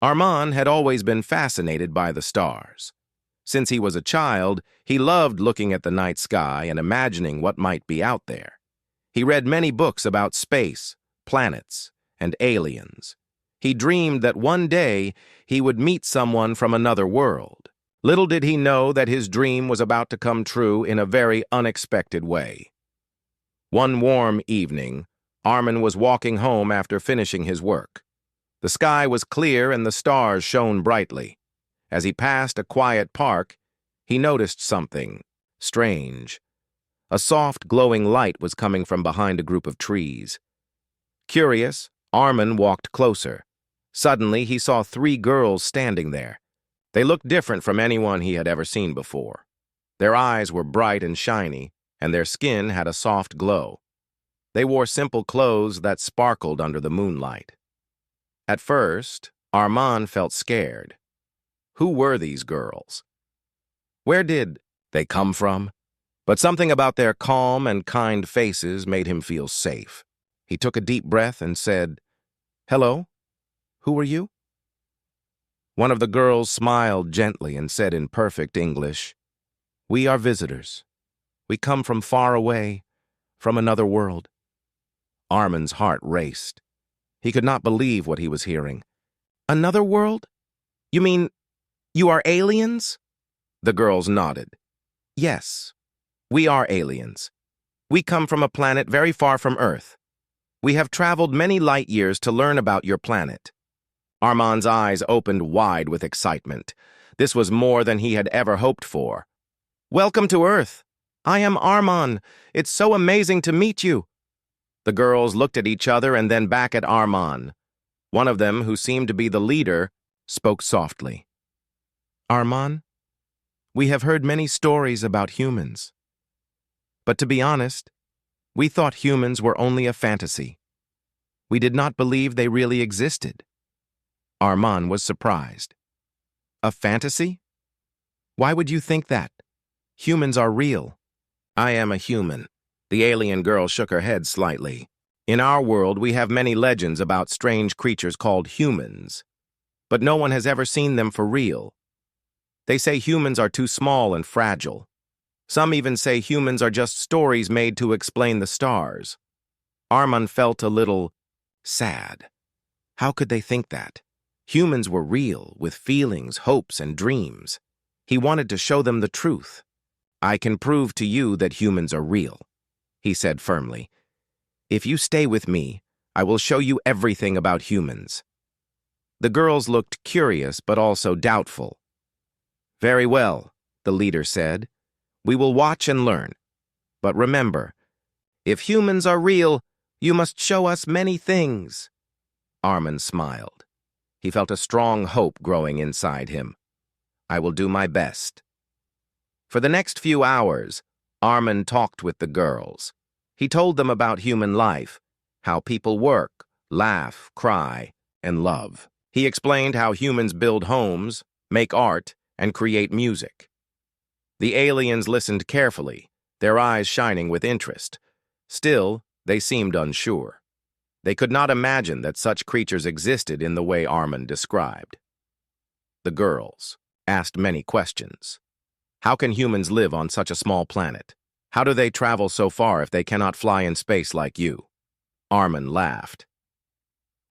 Armand had always been fascinated by the stars. Since he was a child, he loved looking at the night sky and imagining what might be out there. He read many books about space, planets, and aliens. He dreamed that one day he would meet someone from another world. Little did he know that his dream was about to come true in a very unexpected way. One warm evening, Armand was walking home after finishing his work. The sky was clear and the stars shone brightly. As he passed a quiet park, he noticed something strange. A soft, glowing light was coming from behind a group of trees. Curious, Armand walked closer. Suddenly, he saw 3 girls standing there. They looked different from anyone he had ever seen before. Their eyes were bright and shiny, and their skin had a soft glow. They wore simple clothes that sparkled under the moonlight. At first, Armand felt scared. Who were these girls? Where did they come from? But something about their calm and kind faces made him feel safe. He took a deep breath and said, "Hello, who are you?" One of the girls smiled gently and said in perfect English, "We are visitors. We come from far away, from another world." Armand's heart raced. He could not believe what he was hearing. "Another world? You mean you are aliens?" The girls nodded. "Yes, we are aliens. We come from a planet very far from Earth. We have traveled many light years to learn about your planet." Armand's eyes opened wide with excitement. This was more than he had ever hoped for. "Welcome to Earth. I am Armand. It's so amazing to meet you." The girls looked at each other and then back at Armand. One of them, who seemed to be the leader, spoke softly. "Armand, we have heard many stories about humans. But to be honest, we thought humans were only a fantasy. We did not believe they really existed." Armand was surprised. "A fantasy? Why would you think that? Humans are real." "I am a human." The alien girl shook her head slightly. "In our world, we have many legends about strange creatures called humans, but no one has ever seen them for real. They say humans are too small and fragile. Some even say humans are just stories made to explain the stars." Armand felt a little sad. How could they think that? Humans were real, with feelings, hopes, and dreams. He wanted to show them the truth. "I can prove to you that humans are real," he said firmly. "If you stay with me, I will show you everything about humans." The girls looked curious but also doubtful. "Very well," the leader said. "We will watch and learn. But remember, if humans are real, you must show us many things." Armand smiled. He felt a strong hope growing inside him. "I will do my best." For the next few hours, Armand talked with the girls. He told them about human life, how people work, laugh, cry, and love. He explained how humans build homes, make art, and create music. The aliens listened carefully, their eyes shining with interest. Still, they seemed unsure. They could not imagine that such creatures existed in the way Armand described. The girls asked many questions. How can humans live on such a small planet? How do they travel so far if they cannot fly in space like you? Armand laughed.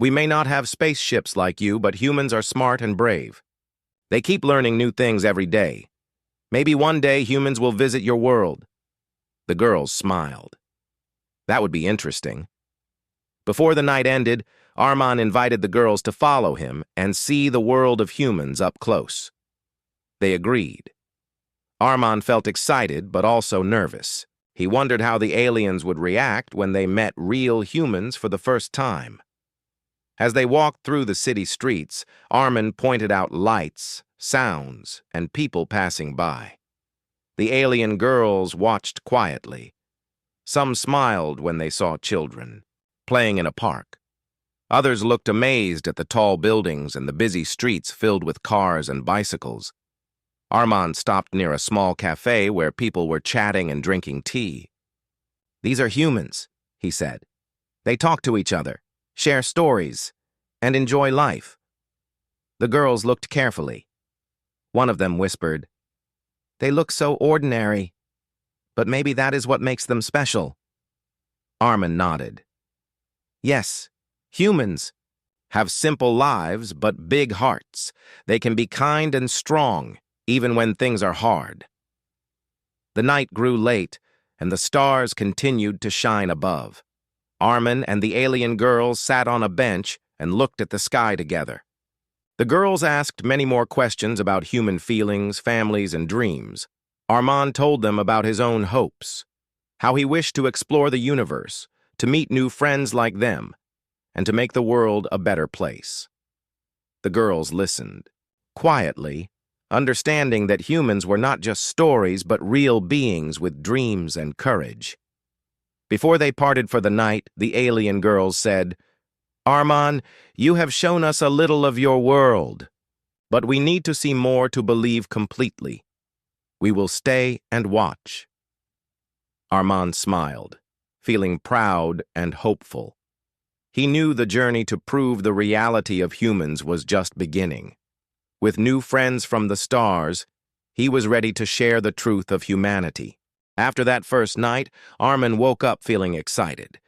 "We may not have spaceships like you, but humans are smart and brave. They keep learning new things every day. Maybe one day humans will visit your world." The girls smiled. That would be interesting. Before the night ended, Armand invited the girls to follow him and see the world of humans up close. They agreed. Armand felt excited but also nervous. He wondered how the aliens would react when they met real humans for the first time. As they walked through the city streets, Armand pointed out lights, sounds, and people passing by. The alien girls watched quietly. Some smiled when they saw children playing in a park. Others looked amazed at the tall buildings and the busy streets filled with cars and bicycles. Armand stopped near a small cafe where people were chatting and drinking tea. "These are humans," he said. "They talk to each other, share stories, and enjoy life." The girls looked carefully. One of them whispered, "They look so ordinary, but maybe that is what makes them special." Armin nodded. "Yes, humans have simple lives but big hearts. They can be kind and strong, even when things are hard." The night grew late, and the stars continued to shine above. Armin and the alien girls sat on a bench and looked at the sky together. The girls asked many more questions about human feelings, families, and dreams. Armand told them about his own hopes, how he wished to explore the universe, to meet new friends like them, and to make the world a better place. The girls listened, quietly, understanding that humans were not just stories but real beings with dreams and courage. Before they parted for the night, the alien girls said, "Armand, you have shown us a little of your world, but we need to see more to believe completely. We will stay and watch." Armand smiled, feeling proud and hopeful. He knew the journey to prove the reality of humans was just beginning. With new friends from the stars, he was ready to share the truth of humanity. After that first night, Armin woke up feeling excited.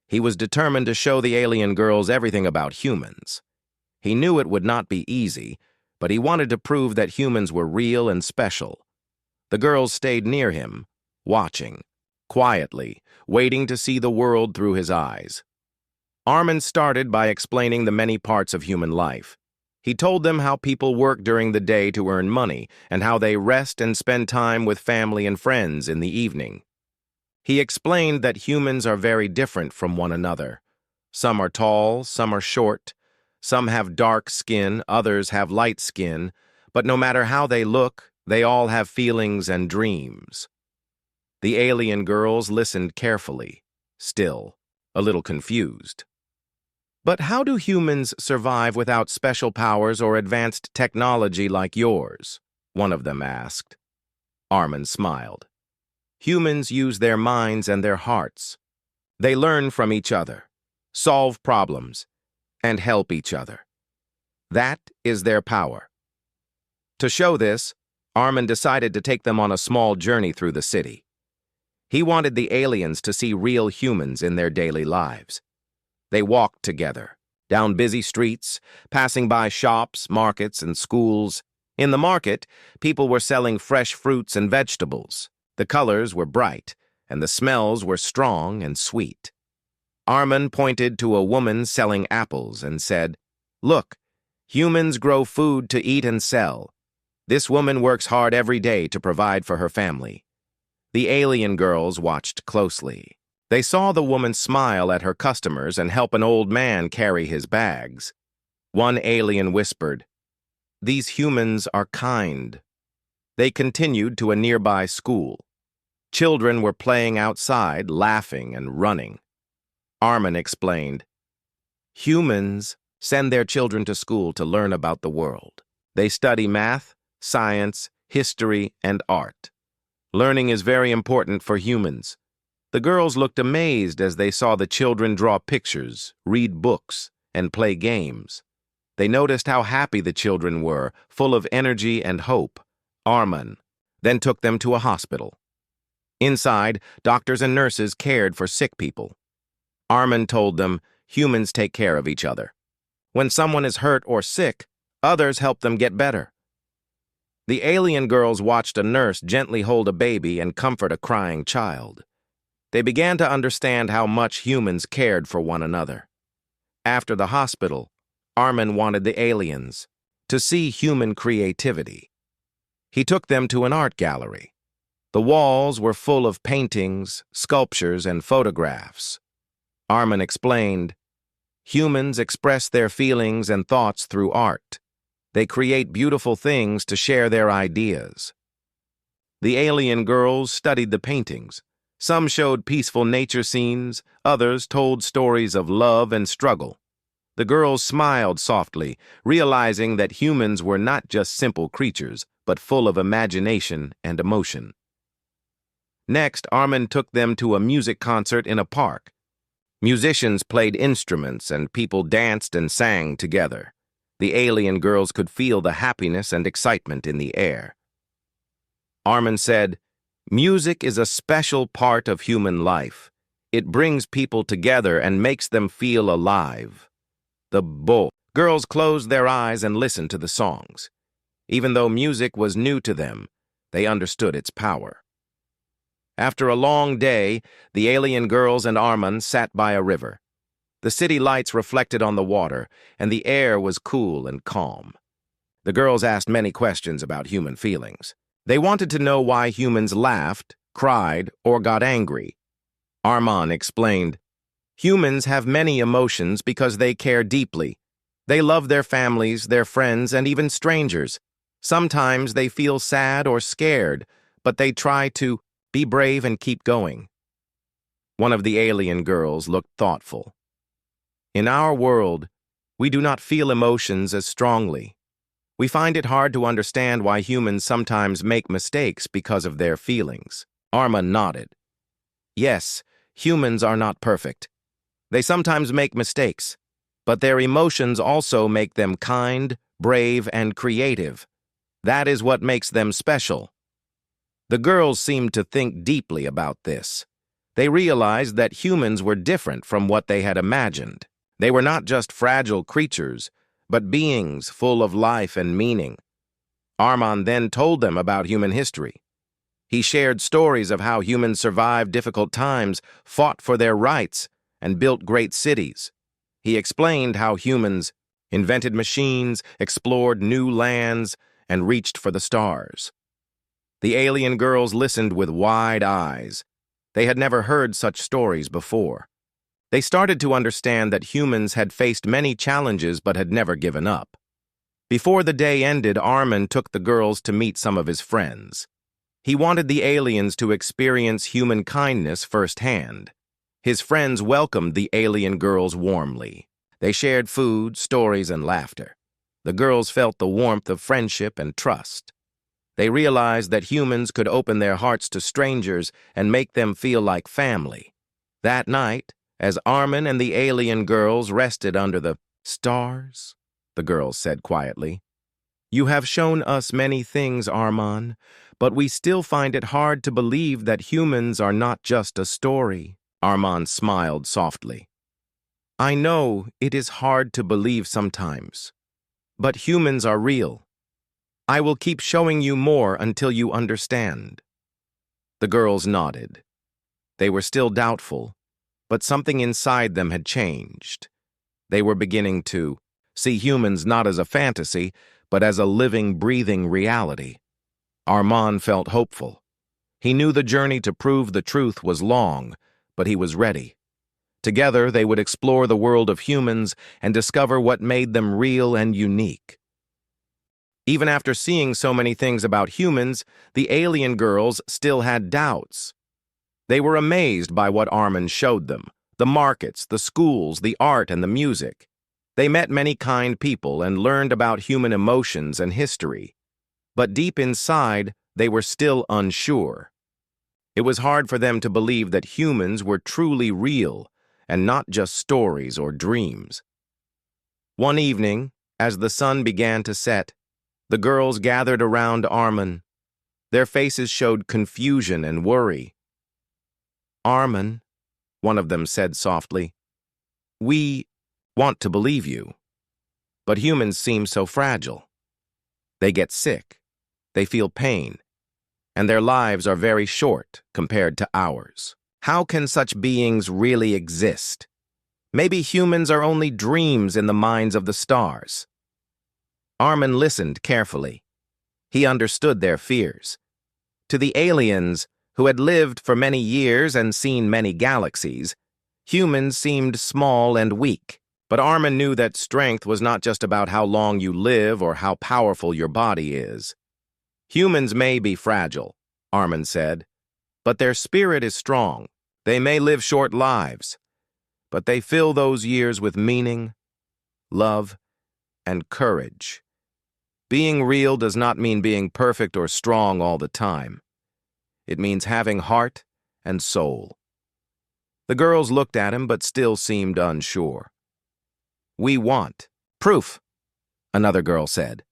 He was determined to show the alien girls everything about humans. He knew it would not be easy, but he wanted to prove that humans were real and special. The girls stayed near him, watching, quietly, waiting to see the world through his eyes. Armin started by explaining the many parts of human life. He told them how people work during the day to earn money and how they rest and spend time with family and friends in the evening. He explained that humans are very different from one another. Some are tall, some are short, some have dark skin, others have light skin, but no matter how they look, they all have feelings and dreams. The alien girls listened carefully, still, a little confused. "But how do humans survive without special powers or advanced technology like yours?" one of them asked. Armin smiled. "Humans use their minds and their hearts. They learn from each other, solve problems, and help each other. That is their power." To show this, Armin decided to take them on a small journey through the city. He wanted the aliens to see real humans in their daily lives. They walked together, down busy streets, passing by shops, markets, and schools. In the market, people were selling fresh fruits and vegetables. The colors were bright, and the smells were strong and sweet. Armin pointed to a woman selling apples and said, "Look, humans grow food to eat and sell. This woman works hard every day to provide for her family." The alien girls watched closely. They saw the woman smile at her customers and help an old man carry his bags. One alien whispered, "These humans are kind." They continued to a nearby school. Children were playing outside, laughing and running. Armin explained, "Humans send their children to school to learn about the world. They study math, science, history, and art. Learning is very important for humans." The girls looked amazed as they saw the children draw pictures, read books, and play games. They noticed how happy the children were, full of energy and hope. Armin then took them to a hospital. Inside, doctors and nurses cared for sick people. Armin told them humans take care of each other. When someone is hurt or sick, others help them get better. The alien girls watched a nurse gently hold a baby and comfort a crying child. They began to understand how much humans cared for one another. After the hospital, Armin wanted the aliens to see human creativity. He took them to an art gallery. The walls were full of paintings, sculptures, and photographs. Armin explained, "Humans express their feelings and thoughts through art. They create beautiful things to share their ideas." The alien girls studied the paintings. Some showed peaceful nature scenes, others told stories of love and struggle. The girls smiled softly, realizing that humans were not just simple creatures, but full of imagination and emotion. Next, Armin took them to a music concert in a park. Musicians played instruments and people danced and sang together. The alien girls could feel the happiness and excitement in the air. Armin said, "Music is a special part of human life. It brings people together and makes them feel alive." The girls closed their eyes and listened to the songs. Even though music was new to them, they understood its power. After a long day, the alien girls and Armin sat by a river. The city lights reflected on the water, and the air was cool and calm. The girls asked many questions about human feelings. They wanted to know why humans laughed, cried, or got angry. Armin explained, "Humans have many emotions because they care deeply. They love their families, their friends, and even strangers. Sometimes they feel sad or scared, but they try to be brave and keep going." One of the alien girls looked thoughtful. "In our world, we do not feel emotions as strongly. We find it hard to understand why humans sometimes make mistakes because of their feelings." Armin nodded. "Yes, humans are not perfect. They sometimes make mistakes, but their emotions also make them kind, brave, and creative. That is what makes them special." The girls seemed to think deeply about this. They realized that humans were different from what they had imagined. They were not just fragile creatures, but beings full of life and meaning. Armin then told them about human history. He shared stories of how humans survived difficult times, fought for their rights, and built great cities. He explained how humans invented machines, explored new lands, and reached for the stars. The alien girls listened with wide eyes. They had never heard such stories before. They started to understand that humans had faced many challenges but had never given up. Before the day ended, Armin took the girls to meet some of his friends. He wanted the aliens to experience human kindness firsthand. His friends welcomed the alien girls warmly. They shared food, stories, and laughter. The girls felt the warmth of friendship and trust. They realized that humans could open their hearts to strangers and make them feel like family. That night, as Armin and the alien girls rested under the stars, the girls said quietly, "You have shown us many things, Armin, but we still find it hard to believe that humans are not just a story." Armin smiled softly. "I know it is hard to believe sometimes, but humans are real. I will keep showing you more until you understand." The girls nodded. They were still doubtful, but something inside them had changed. They were beginning to see humans not as a fantasy, but as a living, breathing reality. Armin felt hopeful. He knew the journey to prove the truth was long, but he was ready. Together, they would explore the world of humans and discover what made them real and unique. Even after seeing so many things about humans, the alien girls still had doubts. They were amazed by what Armin showed them: the markets, the schools, the art, and the music. They met many kind people and learned about human emotions and history. But deep inside, they were still unsure. It was hard for them to believe that humans were truly real and not just stories or dreams. One evening, as the sun began to set, the girls gathered around Armin. Their faces showed confusion and worry. "Armin," one of them said softly, "we want to believe you, but humans seem so fragile. They get sick, they feel pain, and their lives are very short compared to ours. How can such beings really exist? Maybe humans are only dreams in the minds of the stars." Armin listened carefully. He understood their fears. To the aliens, who had lived for many years and seen many galaxies, humans seemed small and weak. But Armin knew that strength was not just about how long you live or how powerful your body is. "Humans may be fragile," Armin said, "but their spirit is strong. They may live short lives, but they fill those years with meaning, love, and courage. Being real does not mean being perfect or strong all the time. It means having heart and soul." The girls looked at him but still seemed unsure. "We want proof," another girl said.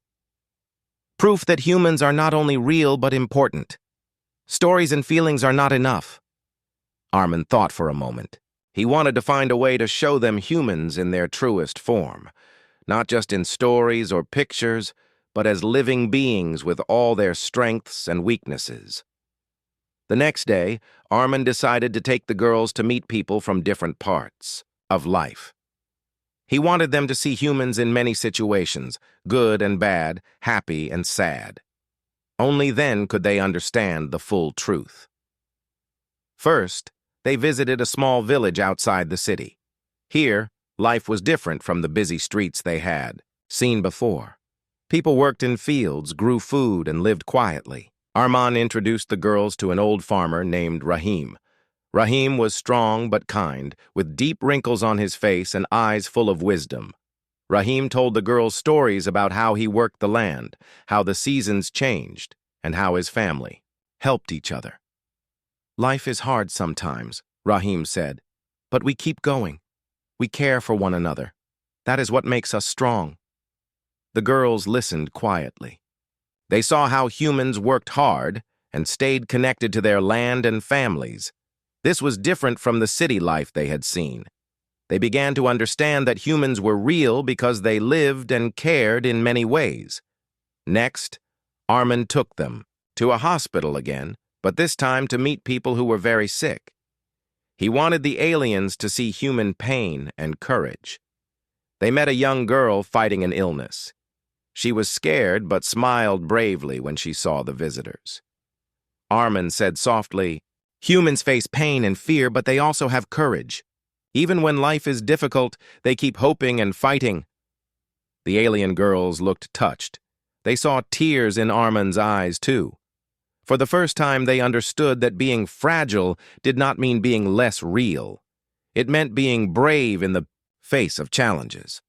Proof that humans are not only real but important. Stories and feelings are not enough. Armin thought for a moment. He wanted to find a way to show them humans in their truest form, not just in stories or pictures, but as living beings with all their strengths and weaknesses. The next day, Armin decided to take the girls to meet people from different parts of life. He wanted them to see humans in many situations, good and bad, happy and sad. Only then could they understand the full truth. First, they visited a small village outside the city. Here, life was different from the busy streets they had seen before. People worked in fields, grew food, and lived quietly. Armin introduced the girls to an old farmer named Rahim. Rahim was strong but kind, with deep wrinkles on his face and eyes full of wisdom. Rahim told the girls stories about how he worked the land, how the seasons changed, and how his family helped each other. Life is hard sometimes, Rahim said, but we keep going. We care for one another. That is what makes us strong. The girls listened quietly. They saw how humans worked hard and stayed connected to their land and families. This was different from the city life they had seen. They began to understand that humans were real because they lived and cared in many ways. Next, Armin took them to a hospital again, but this time to meet people who were very sick. He wanted the aliens to see human pain and courage. They met a young girl fighting an illness. She was scared but smiled bravely when she saw the visitors. Armin said softly, "Humans face pain and fear, but they also have courage. Even when life is difficult, they keep hoping and fighting." The alien girls looked touched. They saw tears in Armin's eyes, too. For the first time, they understood that being fragile did not mean being less real. It meant being brave in the face of challenges.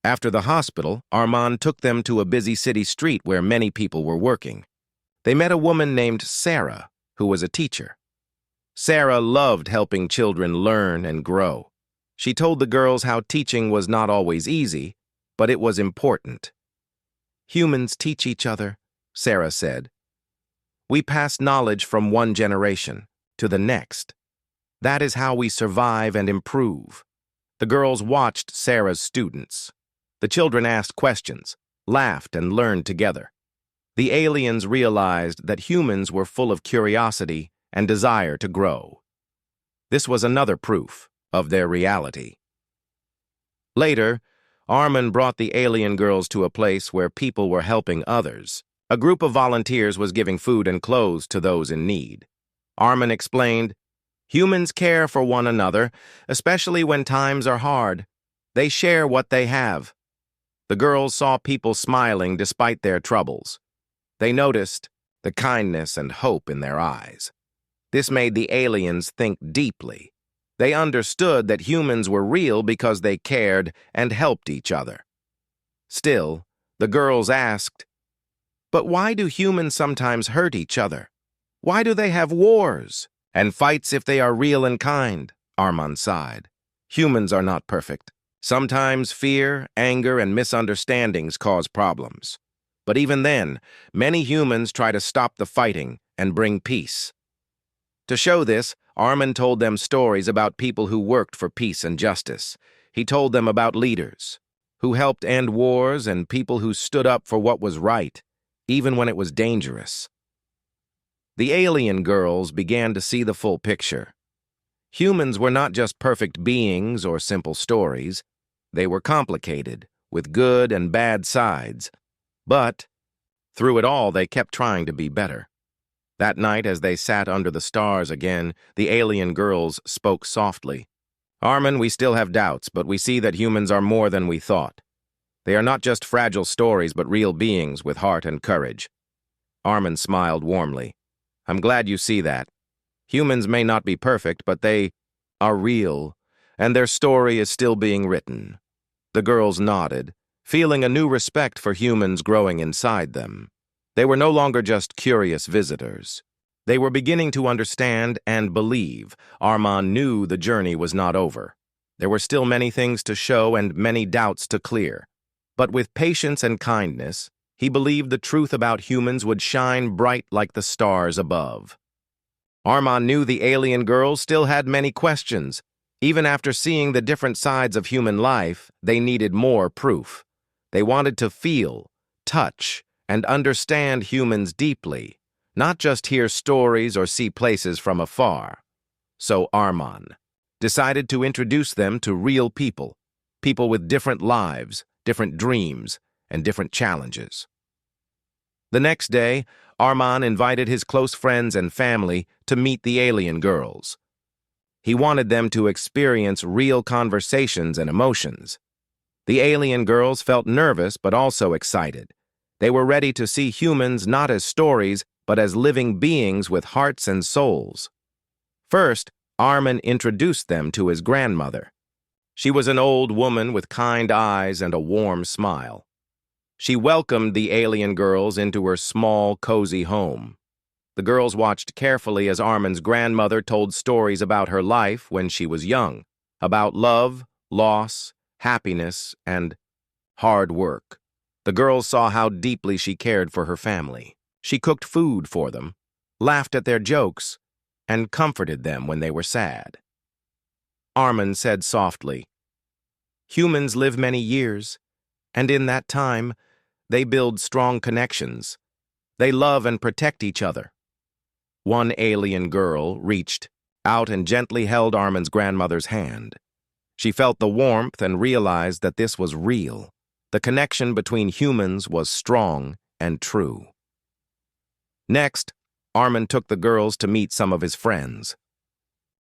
After the hospital, Armin took them to a busy city street where many people were working. They met a woman named Sarah, who was a teacher. Sarah loved helping children learn and grow. She told the girls how teaching was not always easy, but it was important. "Humans teach each other," Sarah said. "We pass knowledge from one generation to the next. That is how we survive and improve." The girls watched Sarah's students. The children asked questions, laughed, and learned together. The aliens realized that humans were full of curiosity and desire to grow. This was another proof of their reality. Later, Armin brought the alien girls to a place where people were helping others. A group of volunteers was giving food and clothes to those in need. Armin explained, "Humans care for one another, especially when times are hard. They share what they have." The girls saw people smiling despite their troubles. They noticed the kindness and hope in their eyes. This made the aliens think deeply. They understood that humans were real because they cared and helped each other. Still, the girls asked, "But why do humans sometimes hurt each other? Why do they have wars and fights if they are real and kind?" Armin sighed. "Humans are not perfect. Sometimes fear, anger, and misunderstandings cause problems. But even then, many humans try to stop the fighting and bring peace." To show this, Armin told them stories about people who worked for peace and justice. He told them about leaders who helped end wars and people who stood up for what was right, even when it was dangerous. The alien girls began to see the full picture. Humans were not just perfect beings or simple stories. They were complicated, with good and bad sides. But through it all, they kept trying to be better. That night, as they sat under the stars again, the alien girls spoke softly. "Armin, we still have doubts, but we see that humans are more than we thought. They are not just fragile stories, but real beings with heart and courage." Armin smiled warmly. "I'm glad you see that. Humans may not be perfect, but they are real, and their story is still being written." The girls nodded, feeling a new respect for humans growing inside them. They were no longer just curious visitors. They were beginning to understand and believe. Armin knew the journey was not over. There were still many things to show and many doubts to clear. But with patience and kindness, he believed the truth about humans would shine bright like the stars above. Armand knew the alien girls still had many questions. Even after seeing the different sides of human life, they needed more proof. They wanted to feel, touch, and understand humans deeply, not just hear stories or see places from afar. So Armand decided to introduce them to real people, people with different lives, different dreams, and different challenges. The next day, Armand invited his close friends and family to meet the alien girls. He wanted them to experience real conversations and emotions. The alien girls felt nervous but also excited. They were ready to see humans not as stories, but as living beings with hearts and souls. First, Armand introduced them to his grandmother. She was an old woman with kind eyes and a warm smile. She welcomed the alien girls into her small, cozy home. The girls watched carefully as Armand's grandmother told stories about her life when she was young, about love, loss, happiness, and hard work. The girls saw how deeply she cared for her family. She cooked food for them, laughed at their jokes, and comforted them when they were sad. Armand said softly, "Humans live many years, and in that time, they build strong connections. They love and protect each other." One alien girl reached out and gently held Armand's grandmother's hand. She felt the warmth and realized that this was real. The connection between humans was strong and true. Next, Armand took the girls to meet some of his friends.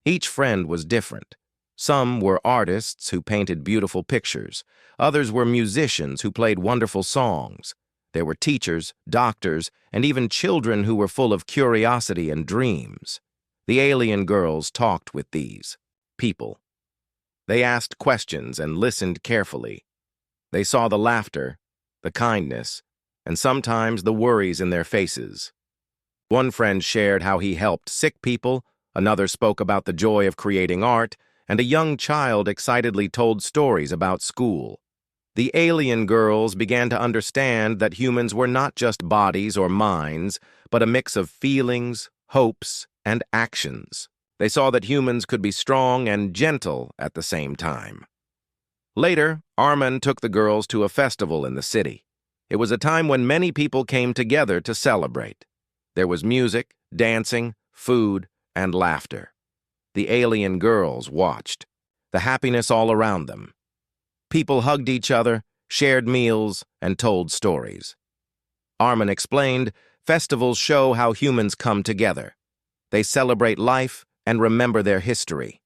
Each friend was different. Some were artists who painted beautiful pictures. Others were musicians who played wonderful songs. There were teachers, doctors, and even children who were full of curiosity and dreams. The alien girls talked with these people. They asked questions and listened carefully. They saw the laughter, the kindness, and sometimes the worries in their faces. One friend shared how he helped sick people, another spoke about the joy of creating art, and a young child excitedly told stories about school. The alien girls began to understand that humans were not just bodies or minds, but a mix of feelings, hopes, and actions. They saw that humans could be strong and gentle at the same time. Later, Armand took the girls to a festival in the city. It was a time when many people came together to celebrate. There was music, dancing, food, and laughter. The alien girls watched, the happiness all around them. People hugged each other, shared meals, and told stories. Armand explained, festivals show how humans come together. They celebrate life and remember their history.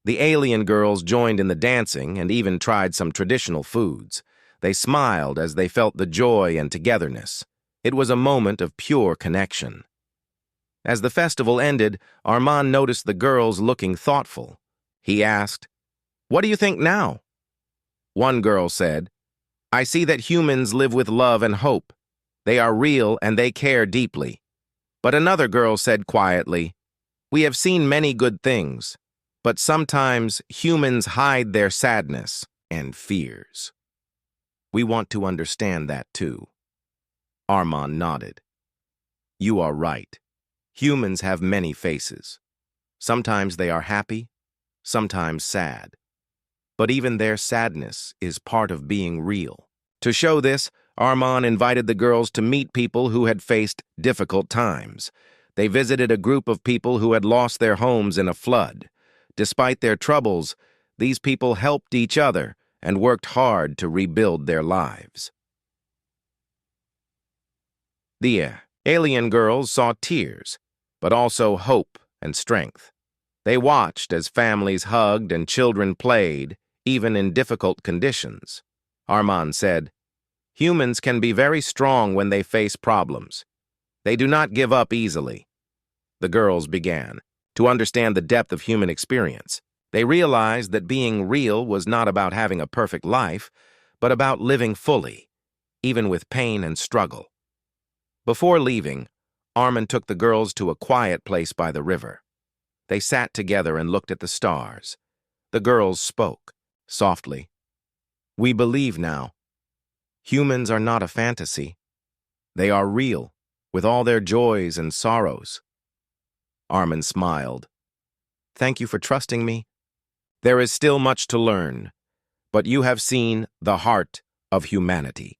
The alien girls joined in the dancing and even tried some traditional foods. They smiled as they felt the joy and togetherness. It was a moment of pure connection. As the festival ended, Armand noticed the girls looking thoughtful. He asked, "What do you think now?" One girl said, "I see that humans live with love and hope. They are real and they care deeply." But another girl said quietly, "We have seen many good things, but sometimes humans hide their sadness and fears." We want to understand that too. Armand nodded. You are right. Humans have many faces. Sometimes they are happy, sometimes sad. But even their sadness is part of being real. To show this, Armand invited the girls to meet people who had faced difficult times. They visited a group of people who had lost their homes in a flood. Despite their troubles, these people helped each other and worked hard to rebuild their lives. The alien girls saw tears, but also hope and strength. They watched as families hugged and children played, even in difficult conditions. Armand said, "Humans can be very strong when they face problems. They do not give up easily." The girls began to understand the depth of human experience. They realized that being real was not about having a perfect life, but about living fully, even with pain and struggle. Before leaving, Armand took the girls to a quiet place by the river. They sat together and looked at the stars. The girls spoke, softly. "We believe now. Humans are not a fantasy. They are real, with all their joys and sorrows. Armin smiled. Thank you for trusting me. There is still much to learn, but you have seen the heart of humanity.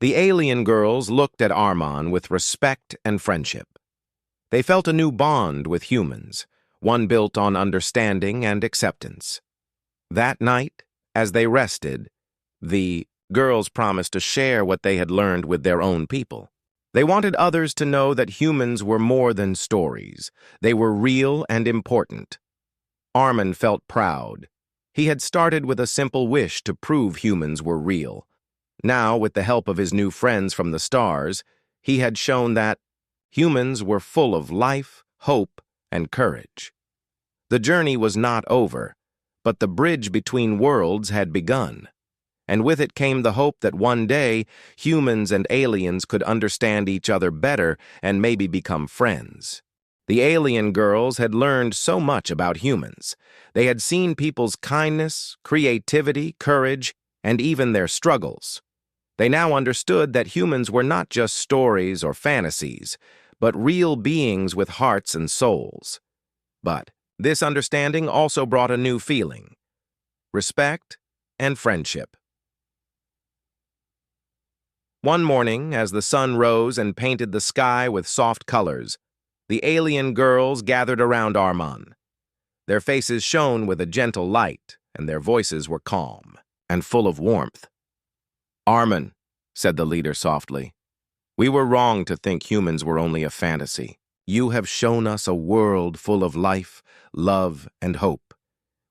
The alien girls looked at Armin with respect and friendship. They felt a new bond with humans, one built on understanding and acceptance. That night, as they rested, the girls promised to share what they had learned with their own people. They wanted others to know that humans were more than stories. They were real and important. Armin felt proud. He had started with a simple wish to prove humans were real. Now, with the help of his new friends from the stars, he had shown that humans were full of life, hope, and courage. The journey was not over, but the bridge between worlds had begun. And with it came the hope that one day humans and aliens could understand each other better and maybe become friends. The alien girls had learned so much about humans. They had seen people's kindness, creativity, courage, and even their struggles. They now understood that humans were not just stories or fantasies, but real beings with hearts and souls. But this understanding also brought a new feeling: respect and friendship. One morning, as the sun rose and painted the sky with soft colors, the alien girls gathered around Armin. Their faces shone with a gentle light, and their voices were calm and full of warmth. Armin, said the leader softly, we were wrong to think humans were only a fantasy. You have shown us a world full of life, love, and hope.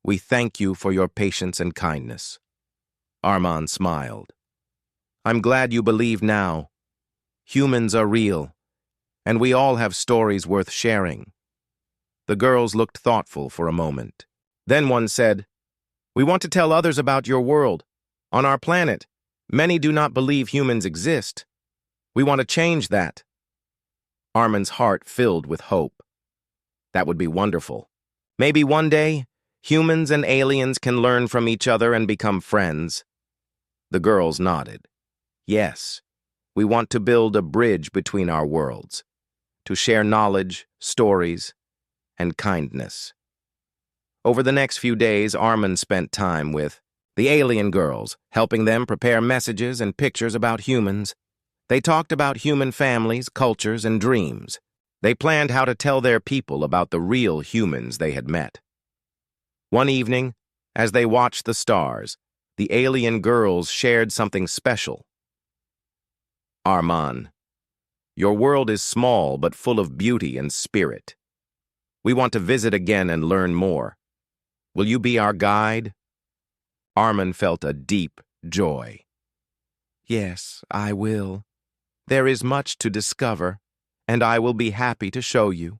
We thank you for your patience and kindness. Armin smiled. I'm glad you believe now. Humans are real, and we all have stories worth sharing. The girls looked thoughtful for a moment. Then one said, we want to tell others about your world. On our planet, many do not believe humans exist. We want to change that. Armin's heart filled with hope. That would be wonderful. Maybe one day, humans and aliens can learn from each other and become friends. The girls nodded. Yes, we want to build a bridge between our worlds, to share knowledge, stories, and kindness. Over the next few days, Armin spent time with the alien girls, helping them prepare messages and pictures about humans. They talked about human families, cultures, and dreams. They planned how to tell their people about the real humans they had met. One evening, as they watched the stars, the alien girls shared something special. Armin, your world is small but full of beauty and spirit. We want to visit again and learn more. Will you be our guide? Armin felt a deep joy. Yes, I will. There is much to discover, and I will be happy to show you.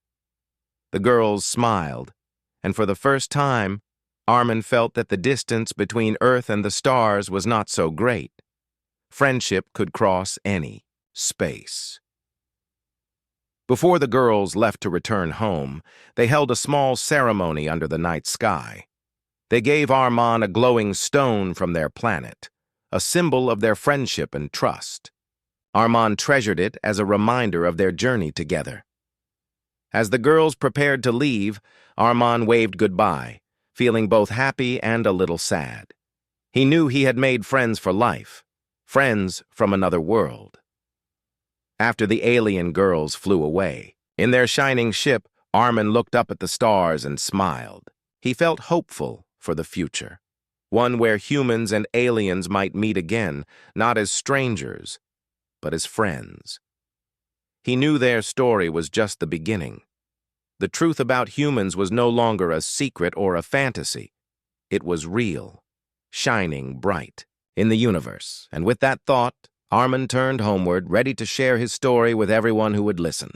The girls smiled, and for the first time, Armin felt that the distance between Earth and the stars was not so great. Friendship could cross any space. Before the girls left to return home, they held a small ceremony under the night sky. They gave Armin a glowing stone from their planet, a symbol of their friendship and trust. Armin treasured it as a reminder of their journey together. As the girls prepared to leave, Armin waved goodbye, feeling both happy and a little sad. He knew he had made friends for life, friends from another world. After the alien girls flew away, in their shining ship, Armin looked up at the stars and smiled. He felt hopeful for the future, one where humans and aliens might meet again, not as strangers, but as friends. He knew their story was just the beginning. The truth about humans was no longer a secret or a fantasy. It was real, shining bright in the universe. And with that thought, Armin turned homeward, ready to share his story with everyone who would listen.